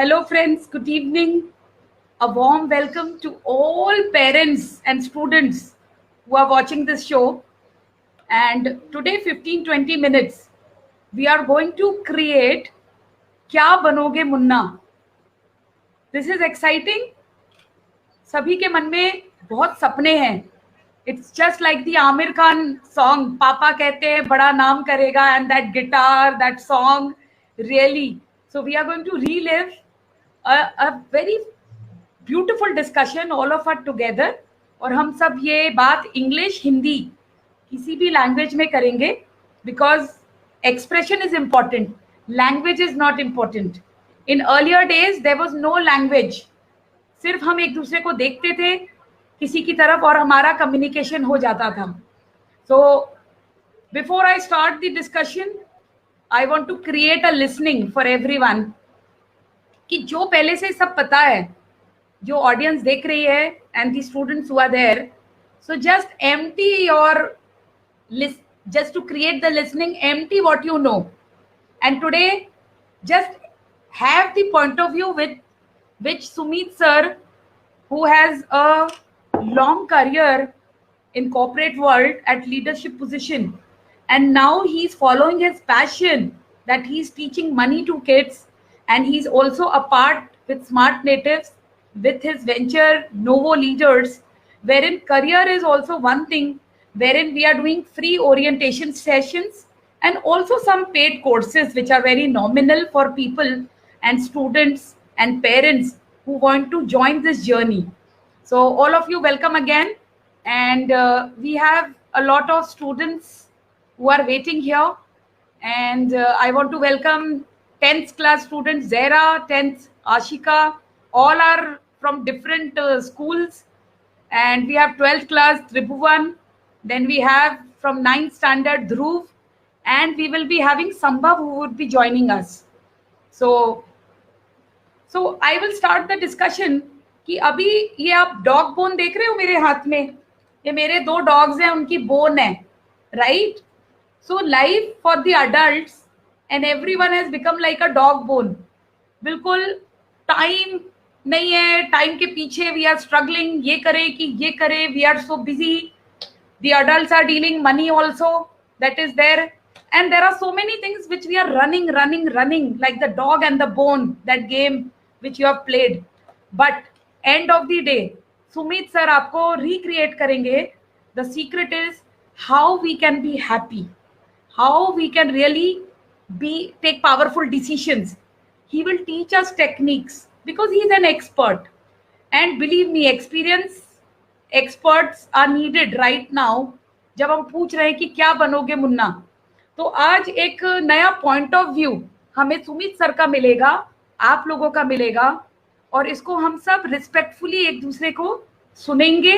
Hello, friends. Good evening. A warm welcome to all parents and students who are watching this show. And today, 15-20 minutes, we are going to create Kya Banoge Munna. This is exciting. सभी के मन में बहुत सपने हैं. It's just like the Amir Khan song, पापा कहते हैं बड़ा नाम करेगा, and that guitar, that song, really. So we are going to relive a very beautiful discussion, all of us together. और हम सब ये बात इंग्लिश हिंदी किसी भी लैंग्वेज में करेंगे, because expression is important, language is not important. In earlier days there was no language. सिर्फ हम एक दूसरे को देखते थे किसी की तरफ और हमारा कम्युनिकेशन हो जाता था. So before I start the discussion, I want to create a listening for everyone, कि जो पहले से सब पता है, जो ऑडियंस देख रही है and the students who are there, so just empty your list, just to create the listening, empty what you know, and today just have the point of view with which Sumit sir, who has a long career in corporate world at leadership position, and now he's following his passion that he's teaching money to kids, and he's also a part with Smart Natives with his venture Novo Leaders, wherein career is also one thing, wherein we are doing free orientation sessions and also some paid courses which are very nominal for people and students and parents who want to join this journey. So all of you, welcome again. And we have a lot of students who are waiting here. And I want to welcome 10th class students, Zara, 10th, Ashika, all are from different schools. And we have 12th class, Tribhuvan. Then we have from 9th standard, Dhruv. And we will be having Sambhav who would be joining us. So I will start the discussion कि अभी ये आप dog bone देख रहे हो मेरे हाथ में, ये मेरे दो डॉग्स हैं, उनकी बोन है, right? So life for the adults and everyone has become like a dog bone. बिल्कुल टाइम नहीं है, टाइम के पीछे वी आर स्ट्रगलिंग, ये करें कि ये करें, we are so busy. The adults are dealing money also, that is there, and there are so many things which we are running like the dog and the bone, that game which you have played. But end of the day, Sumit sir आपको recreate करेंगे. The secret is how we can be happy, how we can really take powerful decisions. He will teach us techniques because he is an expert, and believe me, experience experts are needed right now. जब हम पूछ रहे हैं कि क्या बनोगे मुन्ना, तो आज एक नया पॉइंट ऑफ व्यू हमें सुमित सर का मिलेगा, आप लोगों का मिलेगा, और इसको हम सब रिस्पेक्टफुली एक दूसरे को सुनेंगे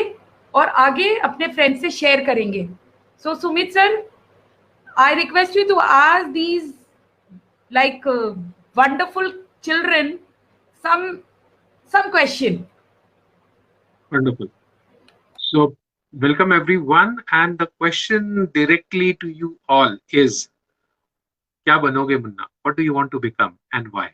और आगे अपने फ्रेंड से शेयर करेंगे. So Sumit sir, I request you to ask these like wonderful children some question. Wonderful. So, welcome everyone, and the question directly to you all is, Kya banoge munna? What do you want to become and why?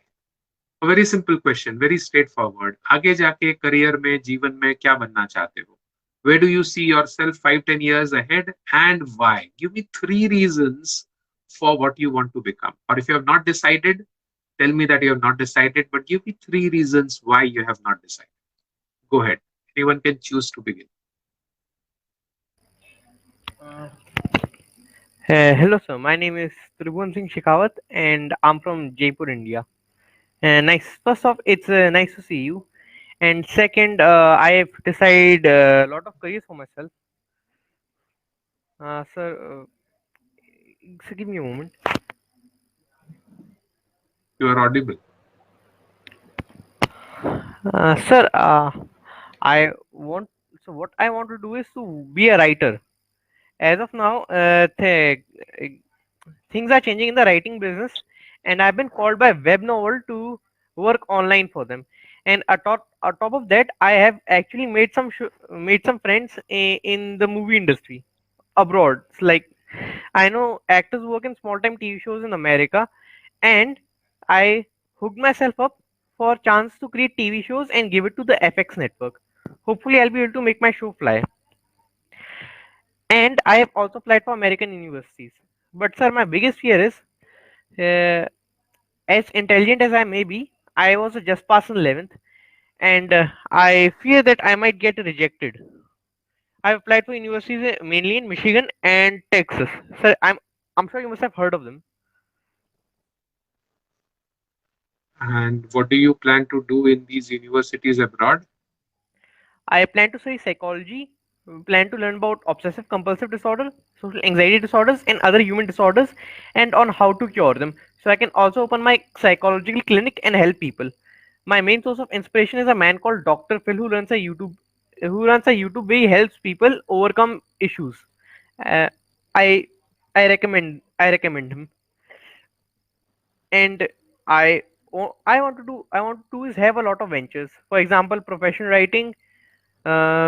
A very simple question, very straightforward. आगे जाके career में, जीवन में क्या बनना चाहते हो? Where do you see yourself 5-10 years ahead, and why? Give me 3 reasons for what you want to become. Or if you have not decided, tell me that you have not decided, but give me 3 reasons why you have not decided. Go ahead. Anyone can choose to begin. Hello sir, my name is Tribhuvan Singh Shekhawat and I'm from Jaipur, India. Nice. First off, it's nice to see you. And second, I have decided a lot of careers for myself. Sir, give me a moment. You are audible. Sir, what I want to do is to be a writer. As of now, things are changing in the writing business, and I've been called by Web Novel to work online for them. And atop of that, I have actually made some friends in the movie industry abroad. It's like I know actors who work in small time TV shows in America, and I hooked myself up for chance to create TV shows and give it to the FX network. Hopefully, I'll be able to make my show fly. And I have also applied for American universities. But sir, my biggest fear is, uh, as intelligent as I may be, I was a just pass in 11th, and I fear that I might get rejected. I've applied for universities mainly in Michigan and Texas. Sir, I'm sure you must have heard of them. And what do you plan to do in these universities abroad? I plan to study psychology, plan to learn about obsessive compulsive disorder, social anxiety disorders, and other human disorders, and on how to cure them. So I can also open my psychological clinic and help people. My main source of inspiration is a man called Dr. Phil who runs a YouTube where he helps people overcome issues. Uh, I I recommend him, and I want to do is have a lot of ventures. For example, professional writing,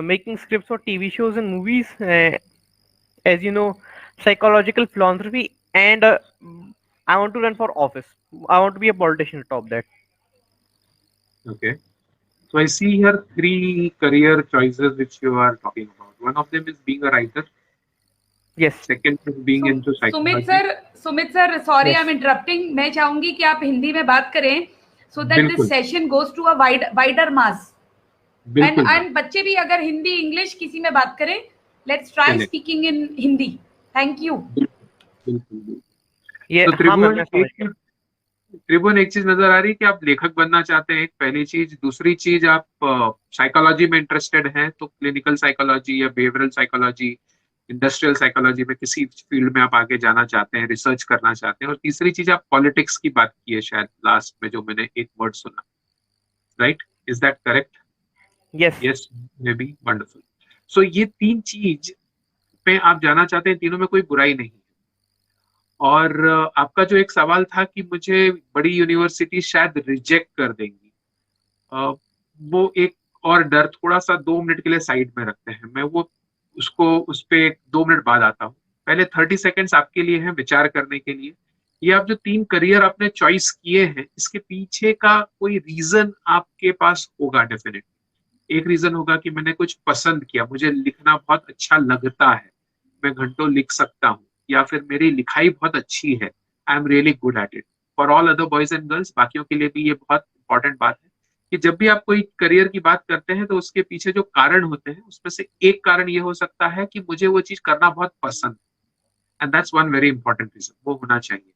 making scripts for TV shows and movies, as you know, psychological philanthropy, and I want to run for office. I want to be a politician atop that. Okay. So I see here 3 career choices which you are talking about. One of them is being a writer. Yes. Second is being into psychology. Sumit sir sorry Yes. I am interrupting. मैं चाहूंगी कि आप हिंदी में बात करें so that बिल्कुल. This session goes to a wider mass. बिल्कुल. And बच्चे भी अगर हिंदी इंग्लिश किसी में बात करें, लेट्स ट्राई चलें. Speaking in Hindi. Thank you. बिल्कुल. ये तो हाँ मैम, मैं समझ गया. त्रिभुवन एक चीज नजर आ रही है कि आप लेखक बनना चाहते हैं, एक पहली चीज. दूसरी चीज, आप साइकोलॉजी में इंटरेस्टेड हैं, तो क्लिनिकल साइकोलॉजी या बिहेवियरल साइकोलॉजी, इंडस्ट्रियल साइकोलॉजी में किसी फील्ड में आप आगे जाना चाहते हैं, रिसर्च करना चाहते हैं. और तीसरी चीज, आप पॉलिटिक्स की बात की है शायद लास्ट में, जो मैंने एक वर्ड सुना. Right? Is that correct? Yes. Yes, maybe. Wonderful. So ये 3 चीज पे आप जाना चाहते हैं, तीनों में कोई बुराई नहीं. और आपका जो एक सवाल था कि मुझे बड़ी यूनिवर्सिटी शायद रिजेक्ट कर देंगी, वो एक और डर थोड़ा सा 2 मिनट के लिए साइड में रखते हैं. मैं वो उस पे 2 मिनट बाद आता हूँ. पहले 30 सेकेंड्स आपके लिए हैं विचार करने के लिए. ये आप जो 3 करियर आपने चॉइस किए हैं, इसके पीछे का कोई रीजन आपके पास होगा डेफिनेटली. एक रीजन होगा कि मैंने कुछ पसंद किया, मुझे लिखना बहुत अच्छा लगता है, मैं घंटों लिख सकता हूँ, या फिर मेरी लिखाई बहुत अच्छी है, I am really good at it. For all other boys and girls, बाकियों के लिए भी ये बहुत इंपॉर्टेंट बात है कि जब भी आप कोई करियर की बात करते हैं तो उसके पीछे जो कारण होते हैं, उसमें से एक कारण ये हो सकता है कि मुझे वो चीज करना बहुत पसंद है. And that's one very important reason, वो होना चाहिए.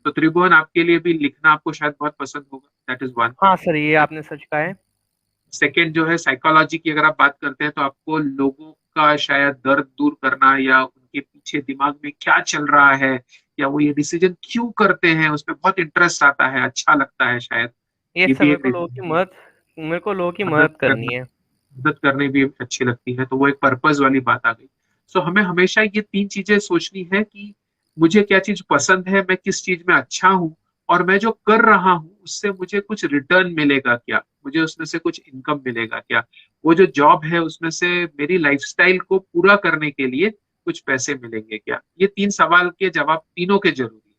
तो त्रिभुवन, आपके लिए भी लिखना आपको शायद बहुत पसंद होगा. That is one. हाँ सर, ये आपने सच कहा है. सेकेंड जो है साइकोलॉजी की, अगर आप बात करते हैं तो आपको लोगों का शायद दर्द दूर करना, या उनके पीछे दिमाग में क्या चल रहा है, या वो ये डिसीजन क्यों करते हैं, उसमें बहुत इंटरेस्ट आता है, अच्छा लगता है शायद. ये ये सर, भी मेरे एक को लोगों की मदद मदद करनी है. मदद करनी भी अच्छी लगती है, तो वो एक पर्पस वाली बात आ गई. सो हमें हमेशा ये 3 चीजें सोचनी है कि मुझे क्या चीज पसंद है, मैं किस चीज में अच्छा हूँ, और मैं जो कर रहा हूँ उससे मुझे कुछ रिटर्न मिलेगा क्या, मुझे उसमें से कुछ इनकम मिलेगा क्या, वो जो जॉब है उसमें से मेरी लाइफस्टाइल को पूरा करने के लिए कुछ पैसे मिलेंगे क्या. ये 3 सवाल के जवाब तीनों के जरूरी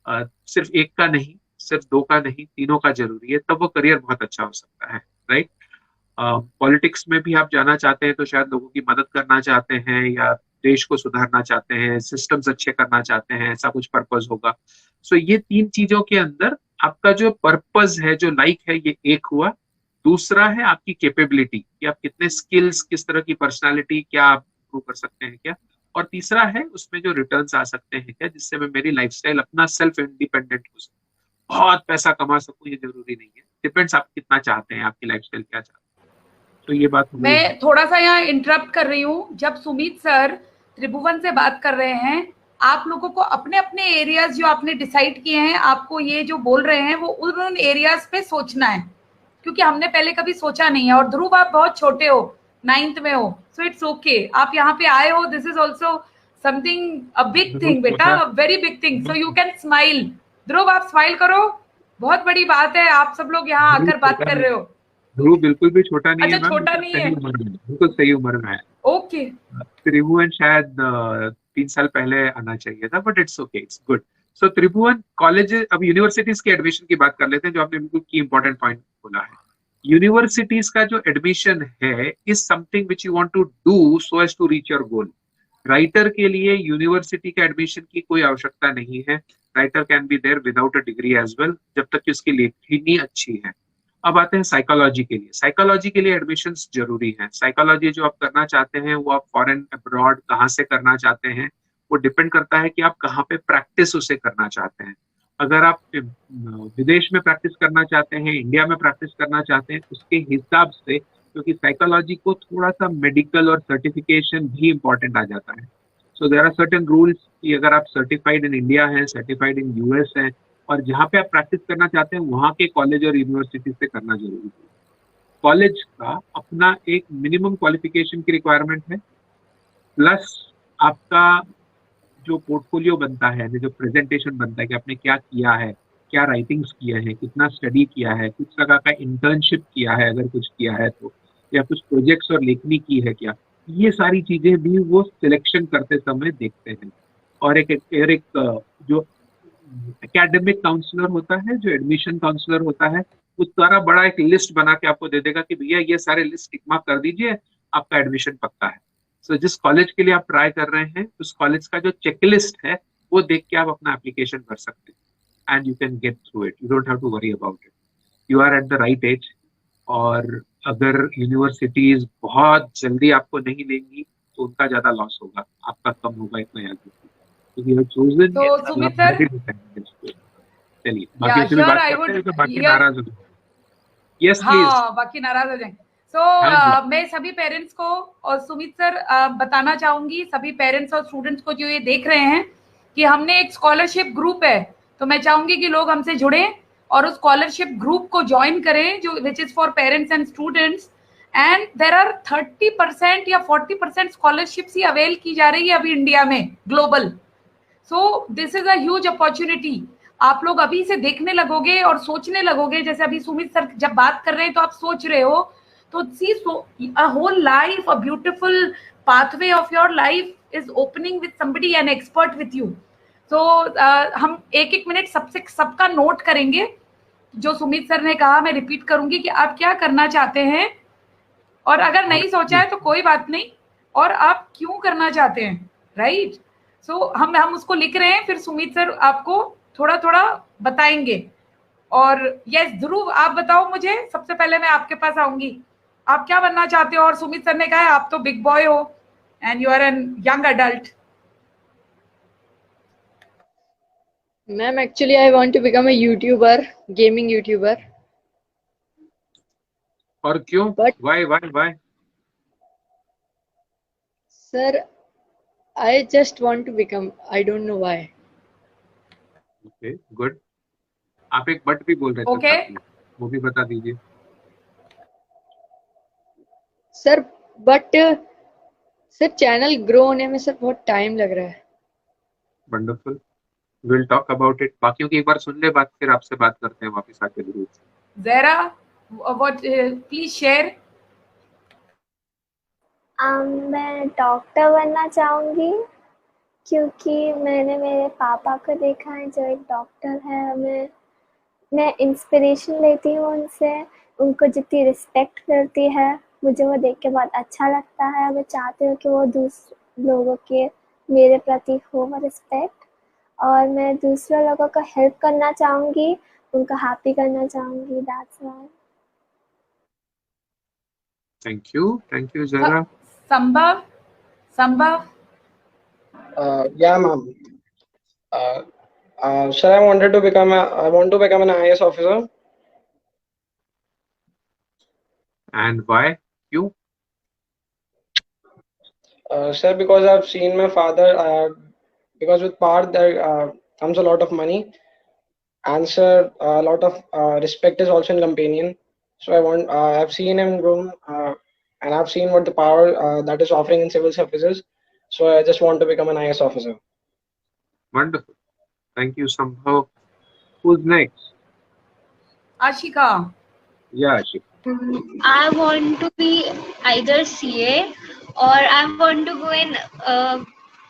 है. सिर्फ एक का नहीं, सिर्फ 2 का नहीं, तीनों का जरूरी है, तब वो करियर बहुत अच्छा हो सकता है. राइट? पॉलिटिक्स में भी आप जाना चाहते हैं तो शायद लोगों की मदद करना चाहते हैं, या देश को सुधारना चाहते हैं, सिस्टम्स अच्छे करना चाहते हैं, ऐसा कुछ पर्पस होगा. सो ये 3 चीजों के अंदर आपका जो पर्पस है, जो लाइक है, ये एक हुआ. दूसरा है आपकी कैपेबिलिटी, कि आप कितने स्किल्स, किस तरह की पर्सनालिटी, क्या आप improve कर सकते हैं क्या. और तीसरा है उसमें जो रिटर्न्स आ सकते हैं क्या, जिससे मैं मेरी लाइफस्टाइल अपना सेल्फ इंडिपेंडेंट हो सकूं. बहुत पैसा कमा सकूं ये जरूरी नहीं है, डिपेंड्स आप कितना चाहते हैं, आपकी लाइफस्टाइल क्या चाहते हैं. तो ये बात मैं थोड़ा सा यहाँ इंटरप्ट कर रही हूँ. जब सुमित सर त्रिभुवन से बात कर रहे हैं, आप लोगों को अपने अपने एरियाज जो आपने डिसाइड किए हैं, आपको ये जो बोल रहे हैं वो उन एरियाज पे सोचना है, क्योंकि हमने पहले कभी सोचा नहीं है. और ध्रुव, आप बहुत छोटे हो, 9th में हो, सो इट्स ओके. आप यहाँ पे आए हो, this is also something a big thing बेटा, very big thing. So you can smile. Dhruv, आप स्माइल करो, बहुत बड़ी बात है. आप सब लोग यहाँ आकर बात कर रहे हो. ध्रुव बिल्कुल भी छोटा नहीं है. अच्छा, छोटा नहीं है, बिल्कुल सही उम्र में है. ओके. त्रिभुवन शायद 3 साल पहले आना चाहिए था, but it's okay, it's good. So Tribhuvan, college, अब यूनिवर्सिटीज के एडमिशन की बात कर लेते हैं, जो आपने बिल्कुल की इंपॉर्टेंट पॉइंट बोला है। यूनिवर्सिटीज का जो एडमिशन है is something which you want to do so as to reach your goal. Writer के लिए यूनिवर्सिटी के एडमिशन की कोई आवश्यकता नहीं है। Writer can be there without a degree as well, जब तक कि उसकी लेखनी अच्छी है। अब आते हैं साइकोलॉजी के लिए। साइकोलॉजी के लिए एडमिशंस जरूरी है। साइकोलॉजी जो आप करना चाहते हैं वो आप फॉरेन अब्रॉड कहाँ से करना चाहते हैं, वो डिपेंड करता है कि आप कहाँ पे प्रैक्टिस उसे करना चाहते हैं। अगर आप विदेश में प्रैक्टिस करना चाहते हैं, इंडिया में प्रैक्टिस करना चाहते हैं, उसके हिसाब से, क्योंकि साइकोलॉजी को थोड़ा सा मेडिकल और सर्टिफिकेशन भी इंपॉर्टेंट आ जाता है। So there are certain rules कि अगर आप सर्टिफाइड इन इंडिया हैं, सर्टिफाइड इन यूएस हैं, और जहाँ पे आप प्रैक्टिस करना चाहते हैं वहाँ के कॉलेज और यूनिवर्सिटी से करना जरूरी है। कॉलेज का अपना एक मिनिमम क्वालिफिकेशन की रिक्वायरमेंट है, प्लस आपका जो पोर्टफोलियो बनता है, जो प्रेजेंटेशन बनता है कि आपने क्या किया है, क्या राइटिंग्स किए हैं, कितना स्टडी किया है, कुछ जगह का इंटर्नशिप किया है अगर कुछ किया है तो, या कुछ प्रोजेक्ट्स और लेखनी की है क्या, ये सारी चीजें भी वो सिलेक्शन करते समय देखते हैं। और एक जो एकेडमिक काउंसलर होता है, जो एडमिशन काउंसलर होता है, वो सारा बड़ा एक लिस्ट बना के आपको दे देगा कि भैया ये सारे लिस्ट टिक मार्क कर दीजिए, आपका एडमिशन पक्का है। सो जिस कॉलेज के लिए आप ट्राई कर रहे हैं, उस कॉलेज का जो चेकलिस्ट है वो देख के आप अपना एप्लीकेशन कर सकते हैं, and you can get through it. You don't have to worry about it, you are at the right age. और अगर यूनिवर्सिटीज बहुत जल्दी आपको नहीं लेंगी तो उनका ज्यादा लॉस होगा, आपका कम होगा, इतना याद रखिए, क्योंकि यू हैव चोजन। तो सुमित सर, चलिए बाकी से भी बात करते हैं, तो बाकी नाराज हो गए। Yes please. हाँ, बाकी नाराज हो जाएंगे। मैं सभी पेरेंट्स को और सुमित सर बताना चाहूंगी, सभी पेरेंट्स और स्टूडेंट्स को जो ये देख रहे हैं, कि हमने एक स्कॉलरशिप ग्रुप है, तो मैं चाहूंगी कि लोग हमसे जुड़ें और उस स्कॉलरशिप ग्रुप को ज्वाइन करें, जो which is for parents and students. And there are 30% या 40% स्कॉलरशिप्स ही अवेल की जा रही है अभी इंडिया में, global. So this is a huge opportunity. आप लोग अभी से देखने लगोगे और सोचने लगोगे, जैसे अभी सुमित सर जब बात कर रहे हैं तो आप सोच रहे हो, तो सी a whole life, a beautiful pathway of your life is opening with somebody, an expert with you. So हम एक मिनट सबका नोट करेंगे। जो सुमित सर ने कहा मैं रिपीट करूंगी कि आप क्या करना चाहते हैं, और अगर नहीं सोचा है तो कोई बात नहीं, और आप क्यों करना चाहते हैं, राइट। सो हम उसको लिख रहे हैं, फिर सुमित सर आपको थोड़ा थोड़ा बताएंगे। और यस ध्रुव, आप बताओ मुझे, सबसे पहले मैं आपके पास आऊंगी, आप क्या बनना चाहते हो? और सुमित सर ने कहा आप तो बिग बॉय हो and you are an young adult. Ma'am actually I want to become a YouTuber, gaming YouTuber. और क्यों? Why? Sir I just want to become, I don't know why. Okay good. आप एक but भी बोल रहे थे Okay. साथ में, वो भी बता दीजिए। Sir but sir channel grow होने में सर बहुत टाइम लग रहा है। Wonderful, will talk about it. बाकियों की एक बार सुन ले बात, फिर आपसे बात करते हैं वापस आके जरूर। ज़रा व्हाट, प्लीज शेयर। मैं डॉक्टर बनना चाहूँगी, क्योंकि मैंने मेरे पापा को देखा है जो एक डॉक्टर है। मैं इंस्पिरेशन लेती हूँ उनसे, उनको जितनी रिस्पेक्ट करती है, मुझे वो देख के बहुत अच्छा लगता है। मैं चाहती हूँ कि वो दूसरे लोगों के मेरे प्रति हो वो रिस्पेक्ट, और मैं दूसरे लोगों को हेल्प करना चाहूँगी, उनको हैप्पी करना चाहूँगी। That's why. थैंक यू जरा। संभव। Yeah, ma'am. Sir, I want to become an IAS officer. And why? You? Sir, because I've seen my father. Because with power there comes a lot of money, and sir, a lot of respect is also in companion. So I've seen him grow, and I've seen what the power that is offering in civil services. So I just want to become an IAS officer. Wonderful. Thank you, Sambhav. Who's next? Ashika. Yeah, Ashika. I want to be either CA, or I want to go in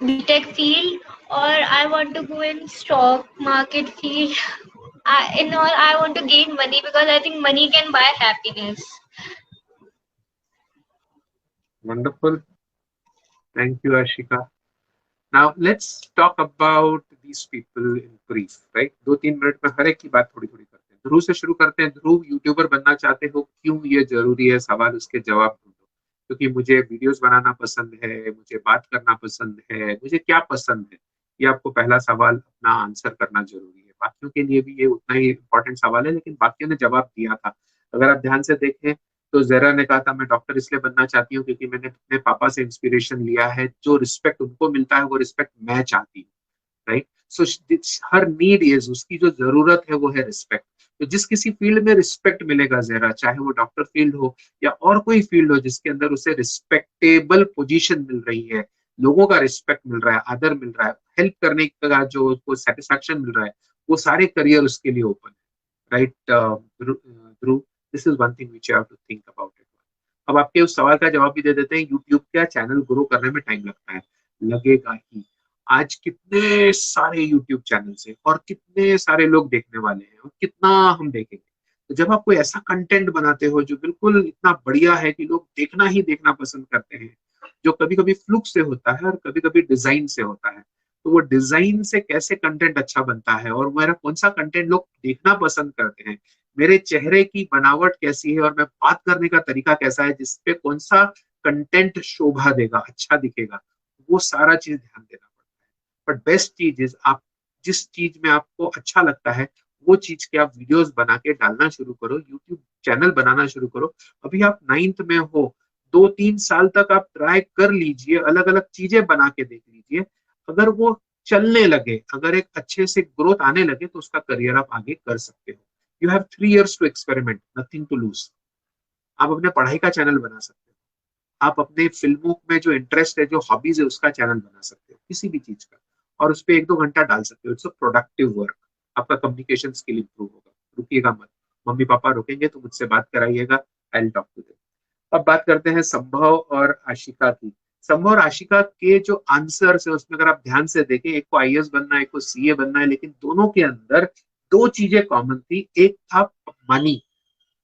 BTech field, or I want to go in stock market field. In all, I want to gain money because I think money can buy happiness. Wonderful. Thank you, Ashika. Now let's talk about these people in brief, right? 2-3 minute में हर एक की बात थोड़ी थोड़ी करते हैं. ध्रुव से शुरू करते हैं. ध्रुव, यूट्यूबर बनना चाहते हो, क्यों ये जरूरी है? सवाल उसके जवाब ढूंढो. क्योंकि मुझे वीडियोस बनाना पसंद है, मुझे बात करना पसंद है, मुझे क्या पसंद है, ये आपको पहला सवाल अपना आंसर करना जरूरी है. बाकियों के लिए भी ये उतना ही इंपॉर्टेंट सवाल है, लेकिन बाकियों ने जवाब दिया था. अगर आप ध्यान से देखें तो जरा ने कहा था मैं डॉक्टर इसलिए बनना चाहती हूँ क्योंकि मैंने अपने पापा से इंस्पिरेशन लिया है. जो रिस्पेक्ट उनको मिलता है वो रिस्पेक्ट मैं चाहती हूँ, right? So her need is, उसकी जो जरूरत है वो है रिस्पेक्ट. तो जिस किसी फील्ड में रिस्पेक्ट मिलेगा जरा, चाहे वो डॉक्टर फील्ड हो या और कोई फील्ड हो जिसके अंदर उसे रिस्पेक्टेबल पोजीशन मिल रही है, लोगों का रिस्पेक्ट मिल रहा है, आदर मिल रहा है, हेल्प करने का जो उसको सेटिस्फैक्शन मिल रहा है, वो सारे करियर उसके लिए ओपन है, right? Dhruv, this is one thing which you have to think about it. अब आपके उस सवाल का जवाब भी दे देते हैं. यूट्यूब का चैनल ग्रो करने में टाइम लगता है, लगेगा ही. आज कितने सारे यूट्यूब चैनल है और कितने सारे लोग देखने वाले हैं और कितना हम देखेंगे. तो जब आप कोई ऐसा कंटेंट बनाते हो जो बिल्कुल इतना बढ़िया है कि लोग देखना ही देखना पसंद करते हैं, जो कभी कभी फ्लुक से होता है और कभी कभी डिजाइन से होता है, तो वो डिजाइन से कैसे कंटेंट अच्छा बनता है और मेरा कौन सा कंटेंट लोग देखना पसंद करते हैं, मेरे चेहरे की बनावट कैसी है और मैं बात करने का तरीका कैसा है, जिसपे कौन सा कंटेंट शोभा देगा, अच्छा दिखेगा, वो सारा चीज ध्यान देना पड़ता है. बट बेस्ट चीज इज, आप जिस चीज में आपको अच्छा लगता है वो चीज के आप वीडियोस बना के डालना शुरू करो, यूट्यूब चैनल बनाना शुरू करो. अभी आप 9th में हो, 2-3 साल तक आप ट्राई कर लीजिए, अलग अलग चीजें बना के देख लीजिए. अगर वो चलने लगे, अगर एक अच्छे से ग्रोथ आने लगे, तो उसका करियर आप आगे कर सकते हो. You have 3 years to experiment, nothing to lose. आप अपने पढ़ाई का चैनल बना सकते हो, आप अपने फिल्मों में जो इंटरेस्ट है, जो हॉबीज है, उसका चैनल बना सकते हो, किसी भी चीज का, और उस पर 1-2 घंटा डाल सकते हो. It's a productive work. आपका कम्युनिकेशन स्किल इंप्रूव होगा. रुकिएगा मत, मम्मी पापा रुकेंगे तो मुझसे बात कराइएगा. I will talk to them. अब बात करते हैं संभव और आशिका की. संभव और आशिका के जो आंसर्स है उसमें अगर आप ध्यान से देखें, एक को आईएएस बनना है, एक को सीए बनना है, लेकिन दोनों के अंदर 2 चीजें कॉमन थी. एक था मनी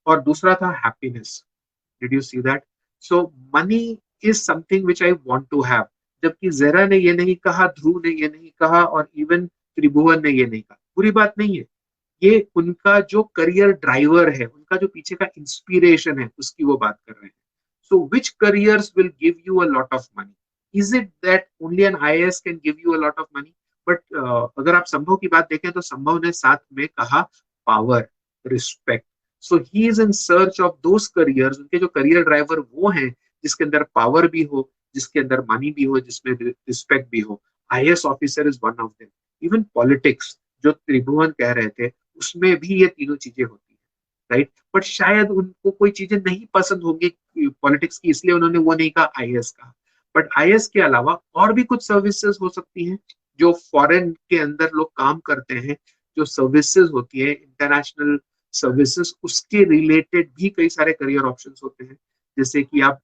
और दूसरा था happiness. Did you see that? So money is something which I want to have. जबकि जरा ने ये नहीं कहा, ध्रुव ने ये नहीं कहा, और इवन त्रिभुवन ने ये नहीं कहा. बुरी बात नहीं है, ये उनका जो करियर ड्राइवर है, उनका जो पीछे का इंस्पिरेशन है, उसकी वो बात कर रहे हैं. So which careers will give you a lot of money? Is it that only an IAS can give you a lot of money? But अगर आप संभव की बात देखें तो संभव ने साथ में कहा power, respect. So he is in search of those careers. उनके जो करियर ड्राइवर वो हैं जिसके अंदर पावर भी हो, जिसके अंदर मनी भी हो, जिसमें रिस्पेक्ट भी हो. IAS officer is one of them. Even politics जो त्रिभुवन कह रहे थे, उसमें भी ये तीनों चीजें होती है, राइट? बट शायद उनको कोई चीजें नहीं पसंद होंगी पॉलिटिक्स की, इसलिए उन्होंने वो नहीं कहा, आईएएस कहा. बट आईएएस के अलावा और भी कुछ सर्विसेज हो सकती हैं जो फॉरेन के अंदर लोग काम करते हैं, जो सर्विसेज होती है इंटरनेशनल सर्विसेज, उसके रिलेटेड भी कई सारे करियर ऑप्शंस होते हैं. जैसे कि आप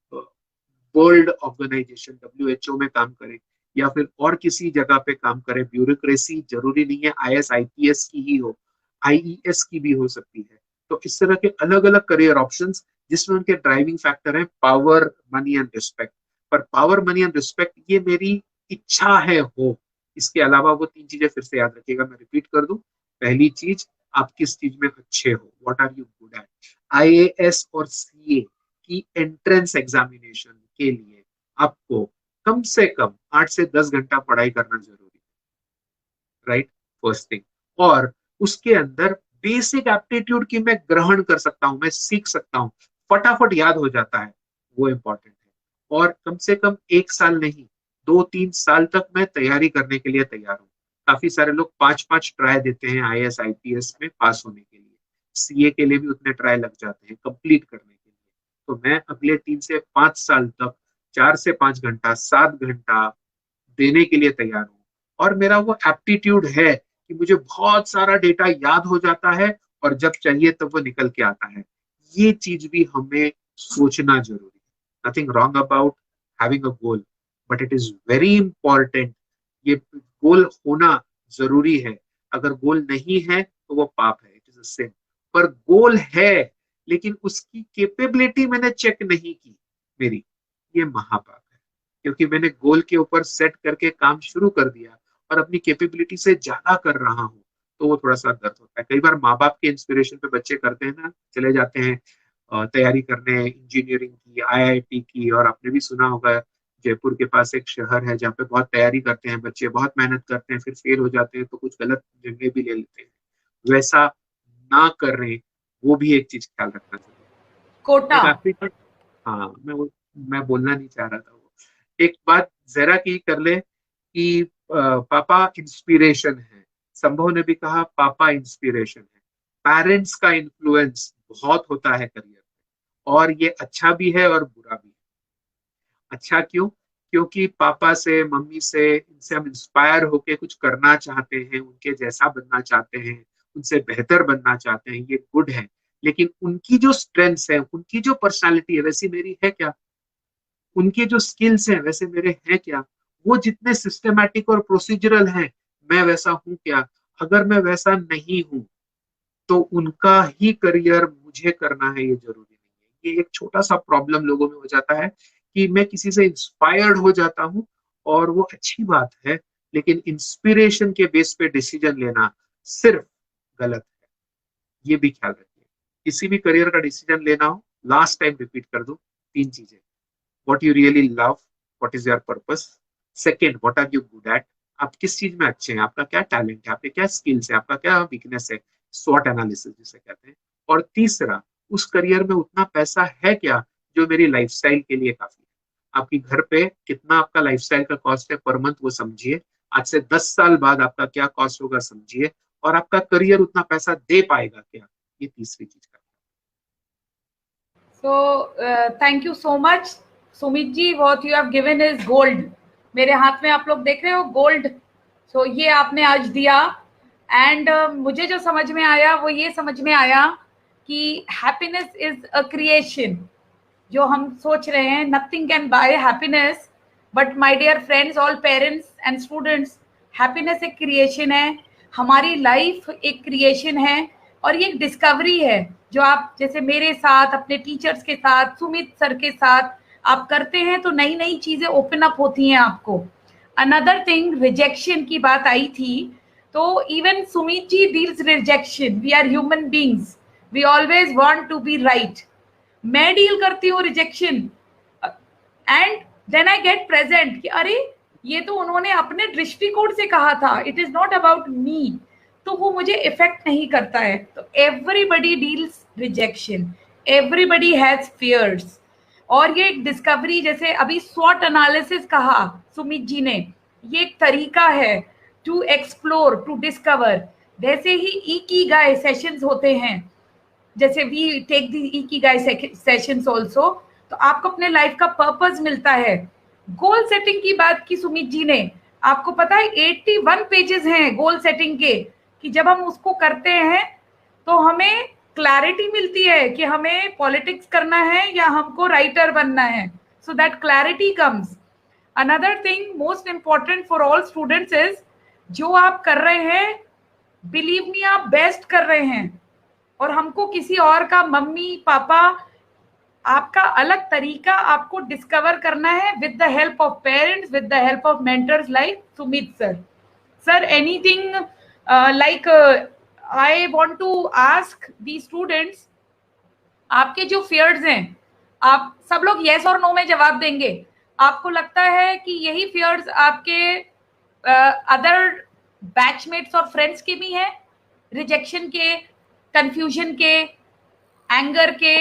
वर्ल्ड ऑर्गेनाइजेशन WHO में काम करें, या फिर और किसी जगह पे काम करें. ब्यूरोक्रेसी जरूरी नहीं है आईएएस आईपीएस की ही हो, आईईएस की भी हो सकती है. तो इस तरह के अलग अलग करियर ऑप्शंस जिसमें उनके ड्राइविंग फैक्टर है पावर, मनी एंड रिस्पेक्ट. पर पावर, मनी एंड रिस्पेक्ट ये मेरी इच्छा है हो. इसके अलावा वो 3 चीजें फिर से याद रखिएगा, मैं रिपीट कर दूं. पहली चीज, आप किस चीज में अच्छे हो, what are you good at. IAS और सीए की एंट्रेंस एग्जामिनेशन के लिए आपको कम से कम 8 से 10 घंटा पढ़ाई करना जरूरी है, राइट? First thing. और उसके अंदर बेसिक एप्टीट्यूड की मैं ग्रहण कर सकता हूं, मैं सीख सकता हूं, फटाफट याद हो जाता है, वो इंपॉर्टेंट है. और कम से कम 1 साल नहीं, 2-3 साल तक मैं तैयारी करने के लिए तैयार हूँ. काफी सारे लोग 5-5 ट्राई देते हैं आईएएस आईपीएस में पास होने के लिए. सीए के लिए भी उतने ट्राई लग जाते हैं कंप्लीट करने के लिए. तो मैं अगले 3 से 5 साल तक 4 से 5 घंटा, 7 घंटा देने के लिए तैयार हूँ. और मेरा वो एप्टीट्यूड है कि मुझे बहुत सारा डेटा याद हो जाता है और जब चाहिए तब वो निकल के आता है. ये चीज भी हमें सोचना जरूरी है. Nothing wrong about having a goal, but it is very important. ये गोल होना जरूरी है, अगर गोल नहीं है तो वो पाप है, इट इज अ सिन। पर गोल है लेकिन उसकी कैपेबिलिटी मैंने चेक नहीं की मेरी, ये महापाप है, क्योंकि मैंने गोल के ऊपर सेट करके काम शुरू कर दिया और अपनी कैपेबिलिटी से ज्यादा कर रहा हूँ, तो वो थोड़ा सा दर्द होता है। कई बार माँ बाप के इंस्पिरेशन पे बच्चे करते हैं ना, चले जाते हैं तैयारी करने इंजीनियरिंग की, आईआईटी की, और आपने भी सुना होगा जयपुर के पास एक शहर है जहाँ पे बहुत तैयारी करते हैं बच्चे, बहुत मेहनत करते हैं, फिर फेल हो जाते हैं तो कुछ गलत जगह भी ले लेते हैं। वैसा ना कर रहे, वो भी एक चीज ख्याल रखना जरूरी है। कोटा। एक आखिरी बात, हाँ मैं बोलना नहीं चाह रहा था वो, एक बात जरा की कर ले कि पापा इंस्पिरेशन है, संभव ने भी कहा पापा इंस्पिरेशन है। पेरेंट्स का इन्फ्लुएंस बहुत होता है करियर में, और ये अच्छा भी है और बुरा भी है। अच्छा क्यों? क्योंकि पापा से, मम्मी से, इनसे हम इंस्पायर होके कुछ करना चाहते हैं, उनके जैसा बनना चाहते हैं, उनसे बेहतर बनना चाहते हैं, ये गुड है। लेकिन उनकी जो स्ट्रेंथ्स है, उनकी जो पर्सनालिटी है, वैसी मेरी है क्या? उनके जो स्किल्स हैं वैसे मेरे हैं क्या? वो जितने सिस्टमैटिक और प्रोसीजरल हैं, मैं वैसा हूं क्या? अगर मैं वैसा नहीं हूं तो उनका ही करियर मुझे करना है, ये जरूरी नहीं है। ये एक छोटा सा प्रॉब्लम लोगों में हो जाता है कि मैं किसी से इंस्पायर्ड हो जाता हूं, और वो अच्छी बात है, लेकिन इंस्पिरेशन के बेस पे डिसीजन लेना सिर्फ गलत है। ये भी ख्याल रखिए, किसी भी करियर का डिसीजन लेना हो, लास्ट टाइम रिपीट कर दूं, तीन चीजें: what you really love, what is your purpose, second what are you good at, आप किस चीज में अच्छे हैं, आपका क्या टैलेंट है, आपके क्या स्किल्स है, आपका क्या वीकनेस है, स्वॉट एनालिसिस जिसे कहते हैं, और तीसरा उस करियर में उतना पैसा है क्या जो मेरी लाइफस्टाइल के लिए काफी है। आपकी घर पे कितना आपका लाइफस्टाइल का कॉस्ट है पर मंथ, वो समझिए। आज से 10 साल बाद आपका क्या कॉस्ट होगा समझिए, और आपका करियर उतना पैसा दे पाएगा क्या, ये तीसरी चीज का। So thank you so much, Sumit ji. What you have given is gold. मेरे हाथ में आप लोग देख रहे हो गोल्ड. So ये आपने आज दिया. एंड मुझे जो समझ में आया वो ये समझ में आया कि हैप्पीनेस इज अ क्रिएशन. जो हम सोच रहे हैं nothing can buy happiness, but my dear friends, all parents and students, happiness एक क्रिएशन है. हमारी लाइफ एक क्रिएशन है, और ये एक डिस्कवरी है जो आप जैसे मेरे साथ, अपने टीचर्स के साथ, सुमित सर के साथ आप करते हैं, तो नई नई चीजें ओपन अप होती हैं आपको. अनदर थिंग, रिजेक्शन की बात आई थी, तो even Sumit ji deals rejection. We are human beings, we always want to be right. मैं डील करती हूँ rejection, and then I get present कि अरे ये तो उन्होंने अपने दृष्टिकोण से कहा था, it is not about me, तो वो मुझे इफेक्ट नहीं करता है. तो everybody deals rejection, everybody has fears, और ये एक डिस्कवरी, जैसे अभी स्वॉट एनालिसिस कहा सुमित जी ने, ये एक तरीका है टू एक्सप्लोर, टू डिस्कवर. वैसे ही इकिगाई सेशंस होते हैं, जैसे we take the ikigai sessions also, तो आपको अपने लाइफ का पर्पस मिलता है. गोल सेटिंग की बात की सुमित जी ने, आपको पता है 81 पेजेस हैं गोल सेटिंग के, कि जब हम उसको करते हैं तो हमें क्लैरिटी मिलती है कि हमें पॉलिटिक्स करना है या हमको राइटर बनना है. So that clarity comes. Another thing most important for all students is, जो आप कर रहे हैं, बिलीव मी, आप बेस्ट कर रहे हैं, और हमको किसी और का, मम्मी पापा, आपका अलग तरीका आपको डिस्कवर करना है with the help of parents, with the help of mentors like Sumit sir. Sir, anything like I want to ask the students, आपके जो फियर्स हैं, आप सब लोग येस और नो में जवाब देंगे. आपको लगता है कि यही फियर्स आपके अदर बैचमेट्स और फ्रेंड्स के भी हैं, रिजेक्शन के, कंफ्यूजन के, एंगर के,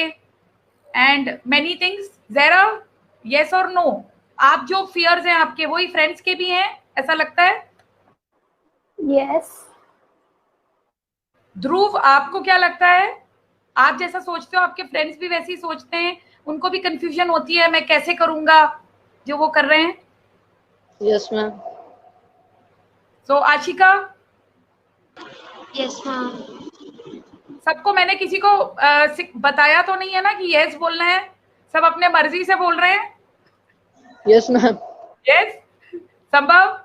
एंड मेनी थिंग्स? जरा यस और नो, आप जो फियर्स हैं आपके, वही फ्रेंड्स के भी हैं, ऐसा लगता है? यस. ध्रुव, आपको क्या लगता है? आप जैसा सोचते हो आपके फ्रेंड्स भी वैसे ही सोचते हैं? उनको भी कंफ्यूजन होती है, मैं कैसे करूंगा जो वो कर रहे हैं? Yes ma'am. So Ashika, yes ma'am. सबको मैंने किसी को बताया तो नहीं है ना कि यस बोलना है? सब अपने मर्जी से बोल रहे हैं? Yes ma'am. यस. संभव?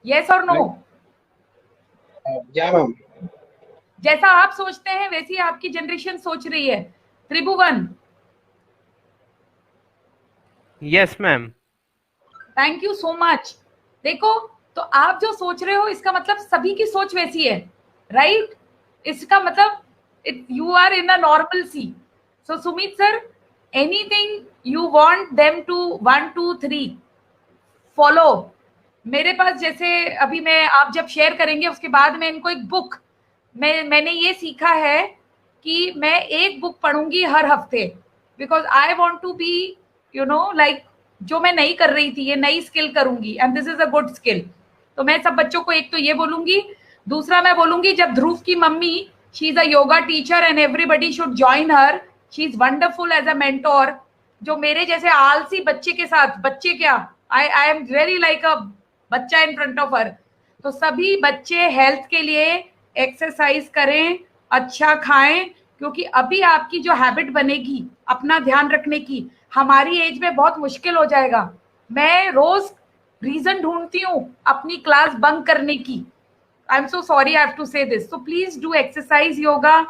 Yes or no? Yeah, ma'am. जैसा आप सोचते हैं वैसी आपकी जनरेशन सोच रही है. त्रिभुवन, Yes, ma'am. Thank you so much. देखो, तो आप जो सोच रहे हो इसका मतलब सभी की सोच वैसी है, राइट? इसका मतलब you are in a normal sea. So Sumit sir, anything you want them to 1 2 3 follow. मेरे पास जैसे अभी मैं आप जब शेयर करेंगे उसके बाद मैं इनको एक बुक, मैंने ये सीखा है कि मैं एक बुक पढ़ूंगी हर हफ्ते, because I want to be like जो मैं नहीं कर रही थी ये नई स्किल करूंगी and this is a good skill. तो मैं सब बच्चों को एक तो ये बोलूंगी. दूसरा मैं बोलूंगी जब ध्रुव की mummy, she is a yoga teacher and everybody should join her, she is wonderful as a mentor. जो मेरे जैसे आलसी बच्चे के साथ, बच्चे क्या, I am very like a bachcha in front of her. तो सभी बच्चे हेल्थ के लिए एक्सरसाइज करें, अच्छा खाएं, क्योंकि अभी आपकी जो हैबिट बनेगी अपना ध्यान रखने की, हमारी एज में बहुत मुश्किल हो जाएगा. मैं रोज रीजन ढूंढती हूँ अपनी क्लास बंक करने की. I am so sorry I have to say this. So please do exercise, yoga,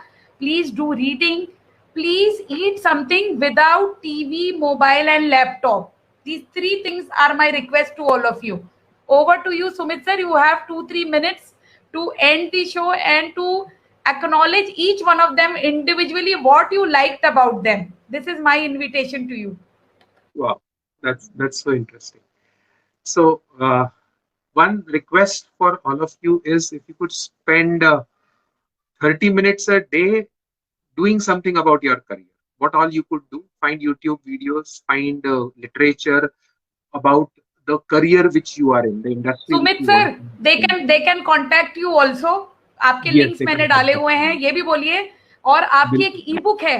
please do reading, please eat something without TV, mobile and laptop. These 3 things are my request to all of you. Over to you, Sumit sir. You have 2-3 minutes to end the show and to acknowledge each one of them individually what you liked about them. This is my invitation to you. Wow, that's so interesting. So one request for all of you is if you could spend 30 minutes a day doing something about your career. What all you could do: find YouTube videos, find literature about the career which you are in, the industry which Sumit you sir, want. they can contact you also. आपके Yes, links they मैंने can डाले contact हुए हैं, me. ये भी बोलिए. और आपकी एक ई बुक है,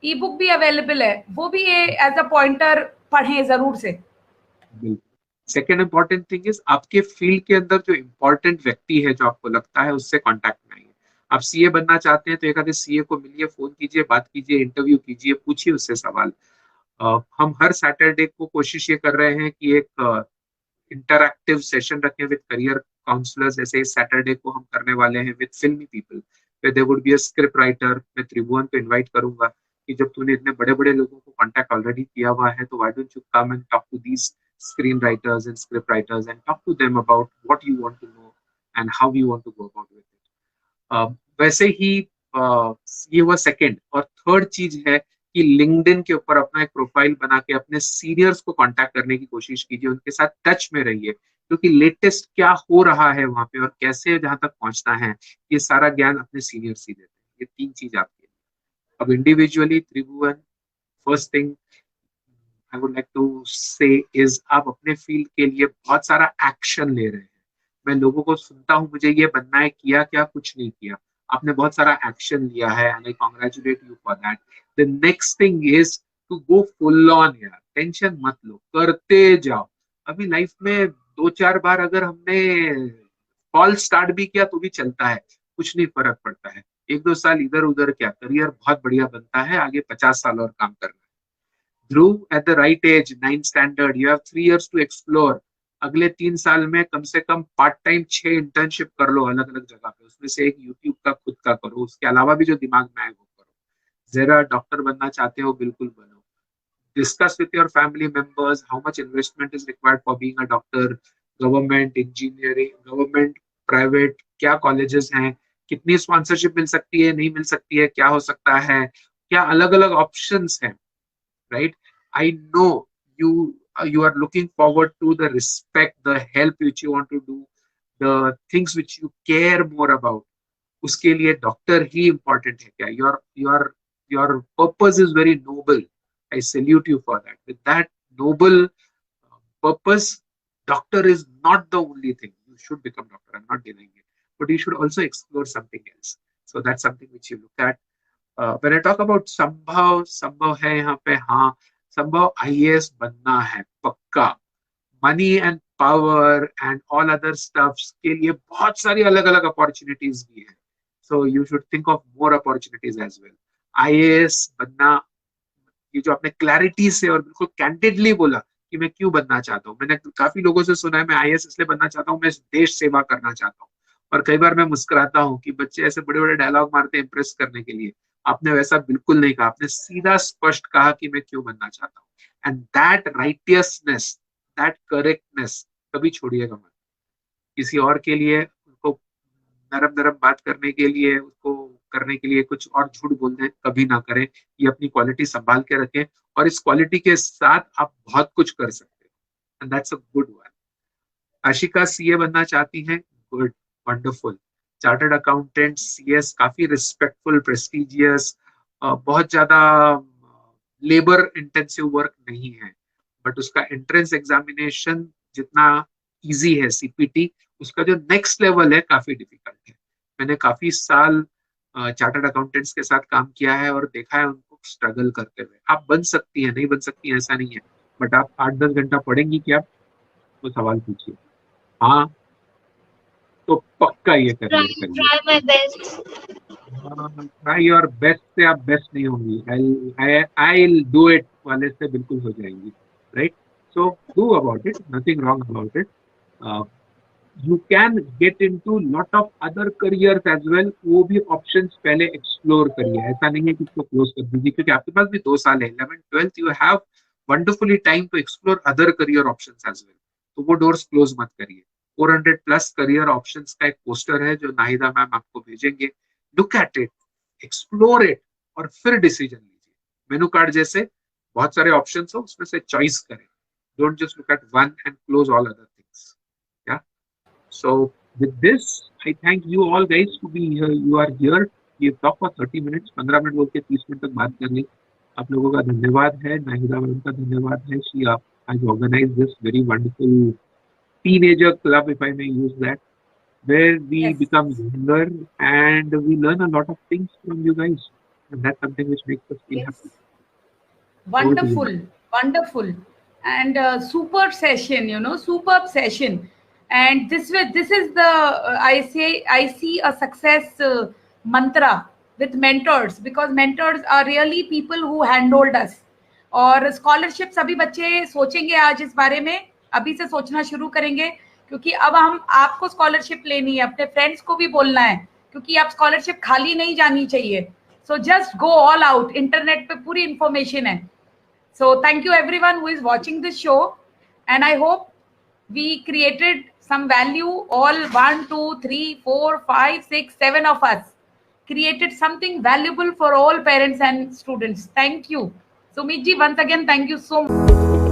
ई बुक भी अवेलेबल है, वो भी ये एज अ पॉइंटर पढ़ें जरूर से. सेकेंड इंपॉर्टेंट थिंग इज आपके फील्ड के अंदर जो इम्पोर्टेंट व्यक्ति है जो आपको लगता है उससे कांटेक्ट में आइए. आप सीए बनना चाहते हैं तो एक आधे सीए को मिलिए, फोन कीजिए, बात कीजिए, इंटरव्यू कीजिए, पूछिए उससे सवाल. हम हर सैटरडे को कोशिश ये कर रहे हैं कि एक इंटरैक्टिव सेशन रखें विद करियर काउंसलर्स. जैसे इस सैटरडे को हम करने वाले हैं विद फिल्मी people, there would be a script writer. मैं त्रिभुवन को इनवाइट करूंगा कि जब तूने इतने बड़े बड़े लोगों को कांटेक्ट ऑलरेडी किया हुआ है तो why don't you come and talk to these screenwriters and script writers and talk to them about what you want to know and how you want to go about with it. वैसे ही ये हुआ second. और third चीज है कि LinkedIn के ऊपर अपना एक प्रोफाइल बना के अपने सीनियर्स को कांटेक्ट करने की कोशिश कीजिए, उनके साथ टच में रहिए, क्योंकि लेटेस्ट क्या हो रहा है वहां पे और कैसे जहां तक पहुंचना है ये सारा ज्ञान अपने सीनियर्स ही देते हैं. ये 3 चीज आपके लिए. अब individually Tribhuvan, first thing I would like to say is आप अपने फील्ड के लिए बहुत सारा एक्शन ले रहे हैं. मैं लोगों को सुनता हूँ मुझे ये बनना है, किया क्या? कुछ नहीं किया. आपने बहुत सारा एक्शन लिया है and I congratulate you for that. The next thing is to go full on. यार टेंशन मत लो, करते जाओ. अभी लाइफ में 2-4 बार अगर हमने फॉल स्टार्ट भी किया तो भी चलता है, कुछ नहीं फर्क पड़ता है. 1-2 साल इधर उधर क्या, करियर बहुत बढ़िया बनता है. आगे 50 साल और काम करना है. Dhruv, at the right age, 9th standard, you have 3 years to explore. अगले 3 साल में कम से कम पार्ट टाइम 6 इंटर्नशिप कर लो अलग अलग जगह पे. उसमें से एक यूट्यूब का खुद का करो, उसके अलावा भी जो दिमाग में आए वो करो. जरा डॉक्टर बनना चाहते हो बिल्कुल बनो. Discuss with your family members how much investment is required for being a doctor. Government, engineering, government, private, क्या कॉलेजेस हैं, कितनी स्पॉन्सरशिप मिल सकती है, नहीं मिल सकती है, क्या हो सकता है, क्या अलग अलग ऑप्शंस हैं. Right? I know you are looking forward to the respect, the help which you want to do, the things which you care more about. उसके लिए डॉक्टर ही important है क्या? Your purpose is very noble. I salute you for that. With that noble purpose, doctor is not the only thing. You should become doctor. I'm not denying it, but you should also explore something else. So that's something which you look at. When I talk about संभव है यहाँ पे. हाँ, संभव IAS बनना है पक्का. Money and power and all other stuffs के लिए बहुत सारी अलग अलग अपॉर्चुनिटीज भी है. So you should think of more opportunities as well. IAS बनना, ये जो आपने क्लैरिटी से और बिल्कुल कैंडिडली बोला कि मैं क्यों बनना चाहता हूँ। मैंने काफी लोगों से सुना है मैं आईएएस इसलिए बनना चाहता हूँ, मैं देश सेवा करना चाहता हूँ। और कई बार मैं मुस्कुराता हूँ कि बच्चे ऐसे बड़े बड़े डायलॉग मारते हैं इम्प्रेस करने के लिए। आपने वैसा बिल्कुल नहीं कहा, आपने सीधा स्पष्ट कहा कि मैं क्यों बनना चाहता हूँ। And that righteousness, that correctness कभी छोड़िएगा मत। किसी और के लिए उनको नरम नरम बात करने के लिए, उसको करने के लिए कुछ और झूठ बोल दें, कभी ना करें। ये अपनी क्वालिटी संभाल के रखें और इस क्वालिटी के साथ आप बहुत कुछ कर सकते हो। And that's a good one. Ashika CA बनना चाहती हैं, good, wonderful. Chartered accountant, CS, काफी रिस्पेक्टफुल, प्रेस्टिजियस, बहुत ज्यादा लेबर इंटेंसिव वर्क नहीं है, बट उसका एंट्रेंस एग्जामिनेशन जितना इजी है सीपीटी, उसका जो नेक्स्ट लेवल है काफी डिफिकल्ट है। मैंने काफी साल चार्टर्ड अकाउंटेंट्स के साथ काम किया है और देखा है उनको स्ट्रगल करते हुए। आप बन सकती हैं, नहीं बन सकती हैं ऐसा नहीं है, बट आप 8-10 घंटा पढ़ेंगी क्या, तो सवाल पूछिए। हाँ तो पक्का ये Try, करियर करिए। try my best. Try your best से आप बेस्ट नहीं होंगी, आई डू इट वाले से बिल्कुल हो जाएंगी, right? So do about it, nothing wrong about it. You can get into lot of other careers as well. वो भी ऑप्शंस पहले एक्सप्लोर करिए, ऐसा नहीं है कि इसको क्लोज कर दीजिए, क्योंकि आपके पास भी 2 साल है, 11th-12th, you have wonderfully time to explore other career options as well. तो वो डोर्स क्लोज मत करिए। 400+ करियर ऑप्शंस का एक पोस्टर है जो नाहिदा मैम आपको भेजेंगे। Look at it, explore it, और फिर डिसीजन लीजिए। मेनू कार्ड जैसे बहुत सारे ऑप्शंस हो, उसमें से चॉइस करें। Don't just look at one and close all other things. या So with this, I thank you all guys to be here. You are here. We have talked for 30 minutes. 15 minute बोल के 30 minute तक बात कर ली। आप लोगों का धन्यवाद है, नाहिदा मैम का धन्यवाद है। She has organized this very wonderful teenager club, if I may use that, where we Yes. become younger and we learn a lot of things from you guys, and that's something which makes us feel Yes. happy. Wonderful, wonderful, and super session. Superb session. And this is the I see a success mantra with mentors, because mentors are really people who handhold us. और scholarship सभी बच्चे सोचेंगे आज इस बारे में, अभी से सोचना शुरू करेंगे, क्योंकि अब हम आपको स्कॉलरशिप लेनी है, अपने फ्रेंड्स को भी बोलना है, क्योंकि आप स्कॉलरशिप खाली नहीं जानी चाहिए। So just go all out, internet पे पूरी इंफॉर्मेशन है। So thank you everyone who is watching this show, and I hope we created some value. All 1, 2, 3, 4, 5, 6, 7 of us created something valuable for all parents and students. Thank you. Sumit ji, once again, thank you so much.